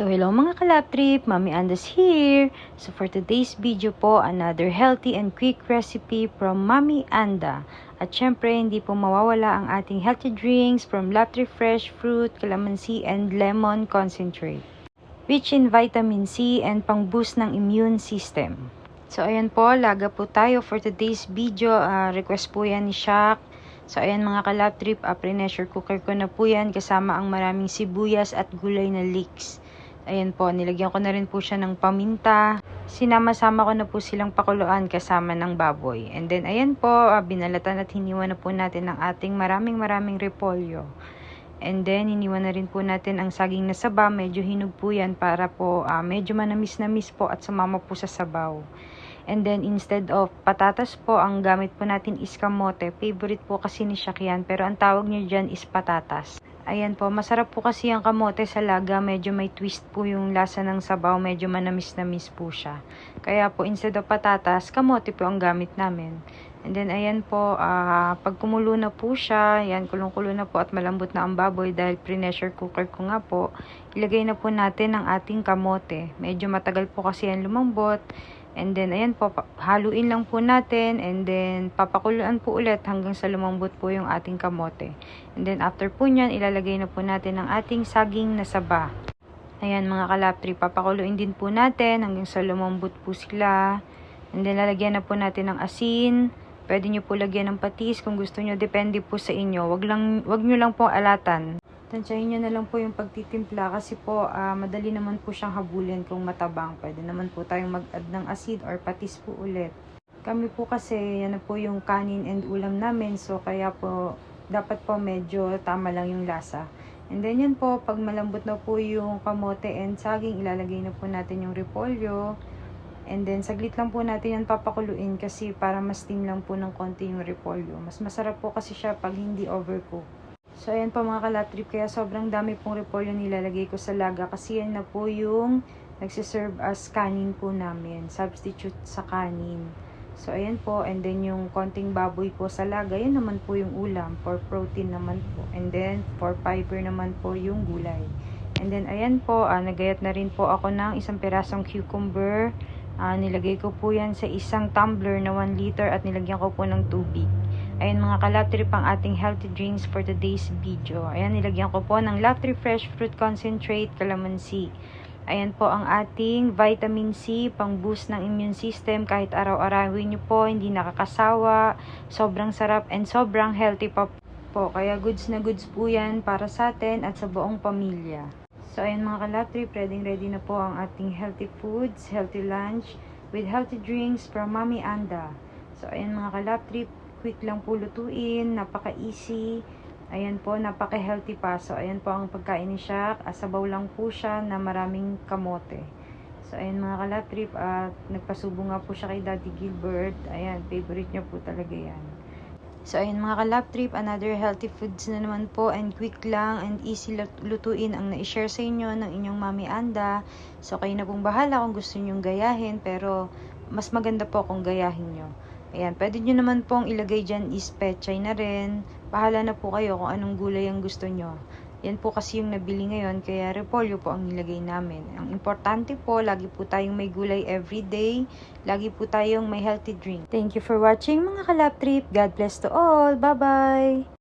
So hello mga kalap trip, Mami Andas here. So for today's video po, another healthy and quick recipe from Mami Anda. At syempre, hindi po mawawala ang ating healthy drinks from Lap Trip Fresh Fruit, Calamansi, and Lemon Concentrate, rich in vitamin C and pang-boost ng immune system. So ayan po, laga po tayo for today's video. Request po yan ni Shaq. So ayan mga kalap trip, pre-pressure cooker ko na po yan kasama ang maraming sibuyas at gulay na leeks. Ayan po, nilagyan ko na rin po siya ng paminta. Sinama-sama ko na po silang pakuluan kasama ng baboy. And then ayan po, binalatan at hiniwan na po natin ang ating maraming repolyo. And then hiniwan na rin po natin ang saging na saba. Medyo hinog po yan para po medyo manamis po at sumama po sa sabaw. And then instead of patatas po, ang gamit po natin is kamote. Favorite po kasi ni Shaq yan, pero ang tawag niyo dyan is patatas. Ayan po, masarap po kasi ang kamote sa laga. Medyo may twist po yung lasa ng sabaw. Medyo manamis po siya. Kaya po, instead of patatas, kamote po ang gamit namin. And then, ayan po, pag kumulo na po siya, ayan, kulong-kulo na po at malambot na ang baboy dahil pre-pressure cooker ko nga po, ilagay na po natin ang ating kamote. Medyo matagal po kasi yan lumambot. And then, ayan po, haluin lang po natin. And then, papakuluan po ulit hanggang sa lumambot po yung ating kamote. And then, after po nyan, ilalagay na po natin ang ating saging na saba. Ayan mga kalaptri, papakuluin din po natin hanggang sa lumambot po sila. And then, lalagyan na po natin ng asin. Pwede nyo po lagyan ng patis kung gusto nyo. Depende po sa inyo. Wag nyo lang po alatan. Tansyahin nyo na lang po yung pagtitimpla kasi po madali naman po siyang habulin kung matabang. Pwede naman po tayong mag-add ng asid or patis po ulit. Kami po kasi yan na po yung kanin and ulam namin, so kaya po dapat po medyo tama lang yung lasa. And then yan po, pag malambot na po yung kamote and saging, ilalagay na po natin yung repolyo. And then saglit lang po natin yan papakuluin kasi para mas steam lang po ng konti yung repolyo. Mas masarap po kasi siya pag hindi overcook. So, ayan po mga kalatrip, kaya sobrang dami pong repolyo nilalagay ko sa laga kasi yan na po yung nagsiserve as kanin po namin, substitute sa kanin. So, ayan po, and then yung konting baboy po sa laga, yan naman po yung ulam, for protein naman po. And then, for fiber naman po yung gulay. And then, ayan po, nagayat na rin po ako ng isang pirasong cucumber. Nilagay ko po yan sa isang tumbler na 1 liter at nilagyan ko po ng tubig. Ayan mga kalap trip ang ating healthy drinks for today's video. Ayan, nilagyan ko po ng Lap Trip Fresh Fruit Concentrate, Calamansi. Ayan po ang ating vitamin C, pang boost ng immune system. Kahit araw-arawin nyo po, hindi nakakasawa. Sobrang sarap and sobrang healthy pa po. Kaya goods na goods po yan para sa atin at sa buong pamilya. So ayan mga kalap trip, ready na po ang ating healthy foods, healthy lunch with healthy drinks from Mami Anda. So ayan mga kalap trip, quick lang po lutuin, napaka-easy. Ayan po, napaka-healthy pa. So, ayan po ang pagkain ni Shaq. Sabaw lang po siya na maraming kamote. So, ayan mga kalatrip. At nagpasubo nga po siya kay Daddy Gilbert. Ayan, favorite niya po talaga yan. So, ayan mga kalatrip. Another healthy foods na naman po. And quick lang and easy lutuin ang na-share sa inyo ng inyong Mami Anda. So, kayo na pong bahala kung gusto nyong gayahin. Pero, mas maganda po kung gayahin nyo. Ayan, pwede nyo naman pong ilagay dyan is pechay na rin. Bahala na po kayo kung anong gulay ang gusto nyo. Yan po kasi yung nabili ngayon, kaya repolyo po ang nilagay namin. Ang importante po, lagi po tayong may gulay everyday. Lagi po tayong may healthy drink. Thank you for watching mga kalap trip. God bless to all. Bye-bye!